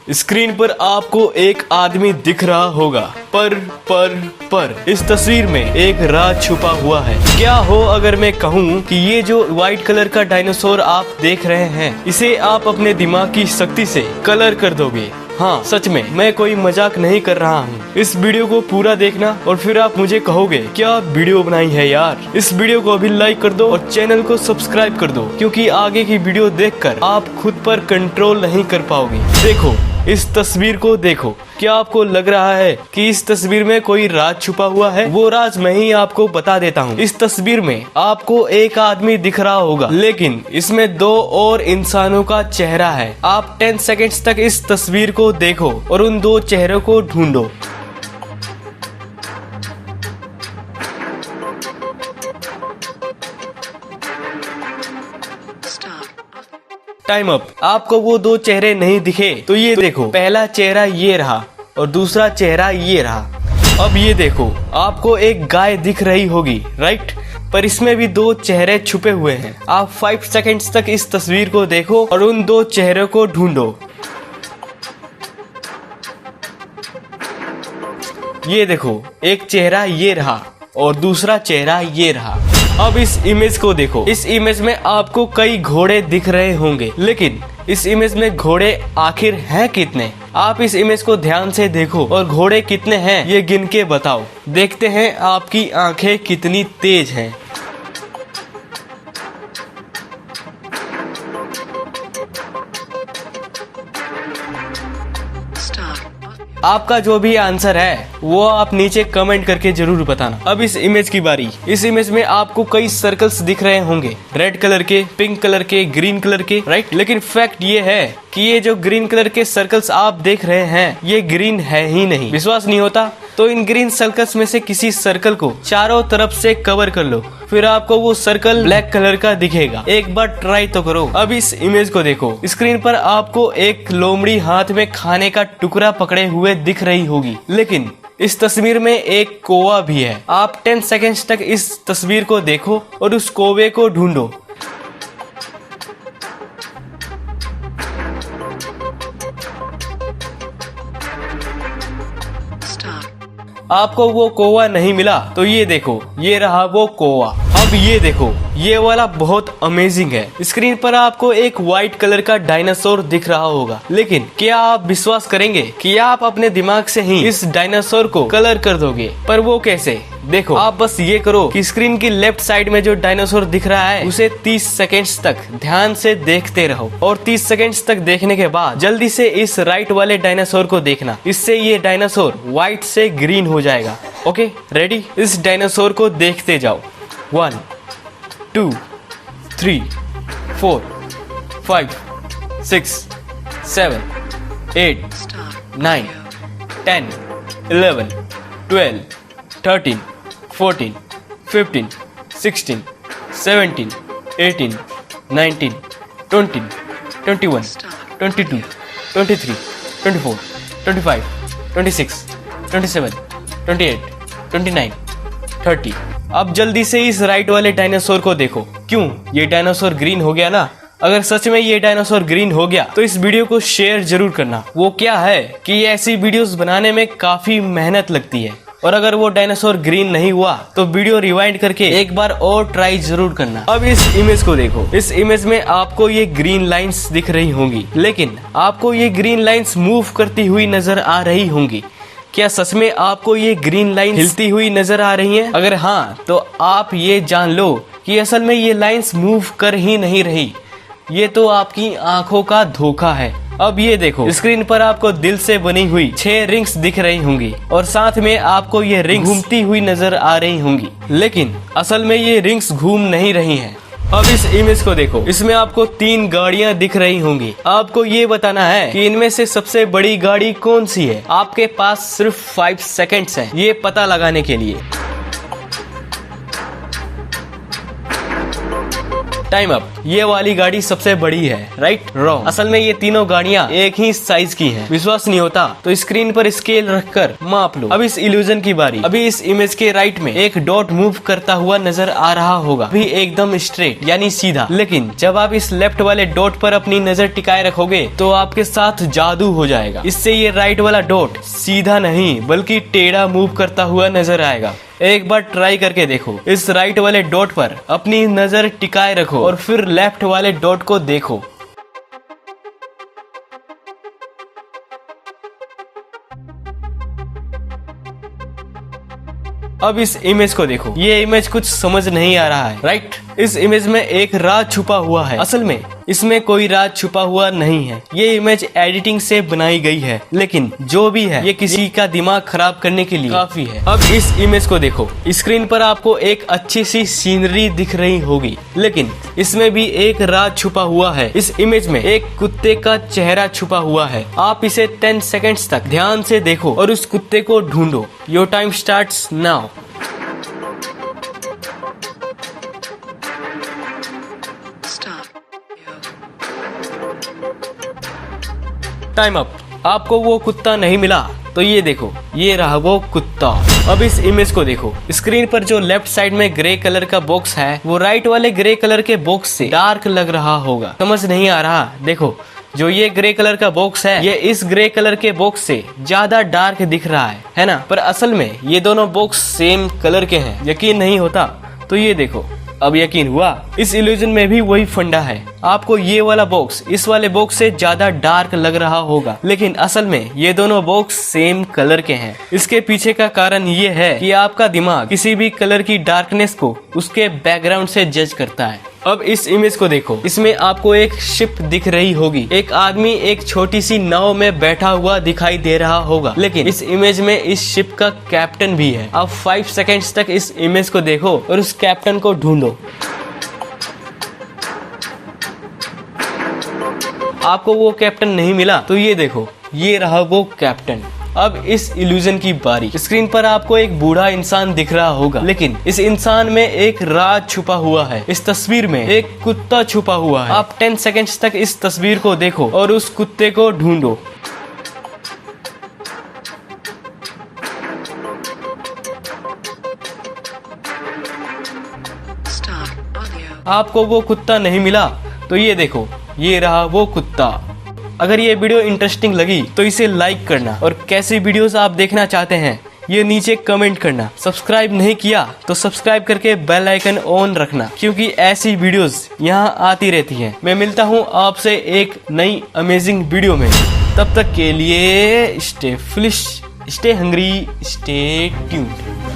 Screen पर आपको एक आदमी दिख रहा होगा, पर इस तस्वीर में एक राज छुपा हुआ है। क्या हो अगर मैं कहूँ कि ये जो व्हाइट कलर का डायनासोर आप देख रहे हैं, इसे आप अपने दिमाग की शक्ति से कलर कर दोगे। हाँ, सच में, मैं कोई मजाक नहीं कर रहा हूँ। इस वीडियो को पूरा देखना और फिर आप मुझे कहोगे क्या वीडियो बनाई है यार। इस वीडियो को अभी लाइक कर दो और चैनल को सब्सक्राइब कर दो, क्योंकि आगे की वीडियो देखकर आप खुद पर कंट्रोल नहीं कर पाओगे। देखो, इस तस्वीर को देखो। क्या आपको लग रहा है कि इस तस्वीर में कोई राज छुपा हुआ है? वो राज मैं ही आपको बता देता हूँ। इस तस्वीर में आपको एक आदमी दिख रहा होगा, लेकिन इसमें दो और इंसानों का चेहरा है। आप 10 सेकंड्स तक इस तस्वीर को देखो और उन दो चेहरों को ढूंढो। Time up. आपको वो दो चेहरे नहीं दिखे तो ये देखो, पहला चेहरा ये रहा और दूसरा चेहरा ये रहा। अब ये देखो, आपको एक गाय दिख रही होगी, राइट? पर इसमें भी दो चेहरे छुपे हुए हैं। आप 5 सेकंड्स तक इस तस्वीर को देखो और उन दो चेहरों को ढूंढो। ये देखो, एक चेहरा ये रहा और दूसरा चेहरा ये रहा। अब इस इमेज को देखो। इस इमेज में आपको कई घोड़े दिख रहे होंगे, लेकिन इस इमेज में घोड़े आखिर हैं कितने? आप इस इमेज को ध्यान से देखो और घोड़े कितने हैं ये गिन के बताओ। देखते हैं आपकी आंखें कितनी तेज हैं। आपका जो भी आंसर है वो आप नीचे कमेंट करके जरूर बताना। अब इस इमेज की बारी। इस इमेज में आपको कई सर्कल्स दिख रहे होंगे, रेड कलर के, पिंक कलर के, ग्रीन कलर के, राइट? लेकिन फैक्ट ये है कि ये जो ग्रीन कलर के सर्कल्स आप देख रहे हैं ये ग्रीन है ही नहीं। विश्वास नहीं होता तो इन ग्रीन सर्कल्स में से किसी सर्कल को चारों तरफ से कवर कर लो, फिर आपको वो सर्कल ब्लैक कलर का दिखेगा। एक बार ट्राई तो करो। अब इस इमेज को देखो। स्क्रीन पर आपको एक लोमड़ी हाथ में खाने का टुकड़ा पकड़े हुए दिख रही होगी, लेकिन इस तस्वीर में एक कौवा भी है। आप 10 सेकंड्स तक इस तस्वीर को देखो और उस कौवे को ढूंढो। आपको वो कौवा नहीं मिला तो ये देखो, ये रहा वो कौवा। अब ये देखो, ये वाला बहुत अमेजिंग है। स्क्रीन पर आपको एक व्हाइट कलर का डायनासोर दिख रहा होगा, लेकिन क्या आप विश्वास करेंगे कि आप अपने दिमाग से ही इस डायनासोर को कलर कर दोगे? पर वो कैसे? देखो, आप बस ये करो कि स्क्रीन की लेफ्ट साइड में जो डायनासोर दिख रहा है उसे 30 सेकंड्स तक ध्यान से देखते रहो और 30 सेकंड्स तक देखने के बाद जल्दी से इस राइट वाले डायनासोर को देखना। इससे ये डायनासोर व्हाइट से ग्रीन हो जाएगा। Okay, ready? इस डायनासोर को देखते जाओ। 1 2 3 4 5 6 7 8 9 10 11 12 13 14 15 16 17 18 19 20 21 22 23 24 25 26 27 28 29 30। अब जल्दी से इस राइट वाले डायनासोर को देखो। क्यों? ये डायनासोर ग्रीन हो गया ना? अगर सच में ये डायनासोर ग्रीन हो गया तो इस वीडियो को शेयर जरूर करना। वो क्या है कि ऐसी वीडियोस बनाने में काफी मेहनत लगती है, और अगर वो डायनासोर ग्रीन नहीं हुआ तो वीडियो रिवाइंड करके एक बार और ट्राई जरूर करना। अब इस इमेज को देखो। इस इमेज में आपको ये ग्रीन लाइंस दिख रही होंगी, लेकिन आपको ये ग्रीन लाइंस मूव करती हुई नजर आ रही होंगी। क्या सच में आपको ये ग्रीन लाइन हिलती हुई नजर आ रही हैं? अगर हाँ, तो आप ये जान लो कि असल में ये लाइंस मूव कर ही नहीं रही, ये तो आपकी आंखों का धोखा है। अब ये देखो, स्क्रीन पर आपको दिल से बनी हुई 6 रिंग्स दिख रही होंगी और साथ में आपको ये रिंग्स घूमती हुई नजर आ रही होंगी, लेकिन असल में ये रिंग्स घूम नहीं रही हैं। अब इस इमेज को देखो। इसमें आपको 3 गाड़ियां दिख रही होंगी। आपको ये बताना है कि इनमें से सबसे बड़ी गाड़ी कौन सी है। आपके पास सिर्फ 5 सेकंड्स हैं ये पता लगाने के लिए। Time up. ये वाली गाड़ी सबसे बड़ी है, राइट? रॉन्ग। असल में ये तीनों गाड़ियाँ एक ही साइज की हैं। विश्वास नहीं होता तो स्क्रीन पर स्केल रखकर माप लो। अब इस इल्यूजन की बारी। अभी इस इमेज के राइट में एक डॉट मूव करता हुआ नजर आ रहा होगा, भी एकदम स्ट्रेट यानी सीधा। लेकिन जब आप इस लेफ्ट वाले डॉट पर अपनी नजर टिकाए रखोगे तो आपके साथ जादू हो जाएगा। इससे ये राइट वाला डॉट सीधा नहीं बल्कि टेढ़ा मूव करता हुआ नजर आएगा। एक बार ट्राई करके देखो। इस राइट वाले डॉट पर अपनी नजर टिकाए रखो और फिर लेफ्ट वाले डॉट को देखो। अब इस इमेज को देखो। ये इमेज कुछ समझ नहीं आ रहा है, राइट? इस इमेज में एक राज छुपा हुआ है। असल में इसमें कोई राज छुपा हुआ नहीं है। ये इमेज एडिटिंग से बनाई गई है, लेकिन जो भी है ये किसी का दिमाग खराब करने के लिए काफी है। अब इस इमेज को देखो। स्क्रीन पर आपको एक अच्छी सी सीनरी दिख रही होगी, लेकिन इसमें भी एक राज छुपा हुआ है। इस इमेज में एक कुत्ते का चेहरा छुपा हुआ है। आप इसे 10 सेकेंड्स तक ध्यान से देखो और उस कुत्ते को ढूंढो। Your time starts now. Time up. आपको वो कुत्ता नहीं मिला तो ये देखो, ये रहा वो कुत्ता। अब इस इमेज को देखो। स्क्रीन पर जो लेफ्ट साइड में ग्रे कलर का बॉक्स है वो राइट वाले ग्रे कलर के बॉक्स से डार्क लग रहा होगा। समझ नहीं आ रहा? देखो, जो ये ग्रे कलर का बॉक्स है ये इस ग्रे कलर के बॉक्स से ज्यादा डार्क दिख रहा है ना? पर असल में ये दोनों बॉक्स सेम कलर के हैं। यकीन नहीं होता तो ये देखो। अब यकीन हुआ? इस इल्यूजन में भी वही फंडा है। आपको ये वाला बॉक्स इस वाले बॉक्स से ज्यादा डार्क लग रहा होगा, लेकिन असल में ये दोनों बॉक्स सेम कलर के हैं। इसके पीछे का कारण ये है कि आपका दिमाग किसी भी कलर की डार्कनेस को उसके बैकग्राउंड से जज करता है। अब इस इमेज को देखो। इसमें आपको एक शिप दिख रही होगी। एक आदमी एक छोटी सी नाव में बैठा हुआ दिखाई दे रहा होगा, लेकिन इस इमेज में इस शिप का कैप्टन भी है। आप 5 सेकेंड्स तक इस इमेज को देखो और उस कैप्टन को ढूंढो। आपको वो कैप्टन नहीं मिला तो ये देखो, ये रहा वो कैप्टन। अब इस इल्यूजन की बारी। स्क्रीन पर आपको एक बूढ़ा इंसान दिख रहा होगा, लेकिन इस इंसान में एक राज छुपा हुआ है। इस तस्वीर में एक कुत्ता छुपा हुआ है। आप 10 सेकेंड्स तक इस तस्वीर को देखो और उस कुत्ते को ढूंढो। आपको वो कुत्ता नहीं मिला तो ये देखो, ये रहा वो कुत्ता। अगर ये वीडियो इंटरेस्टिंग लगी तो इसे लाइक करना और कैसी वीडियोस आप देखना चाहते हैं ये नीचे कमेंट करना। सब्सक्राइब नहीं किया तो सब्सक्राइब करके बेल आइकन ऑन रखना, क्योंकि ऐसी वीडियोस यहाँ आती रहती हैं। मैं मिलता हूँ आपसे एक नई अमेजिंग वीडियो में। तब तक के लिए stay foolish, stay hungry, stay tuned.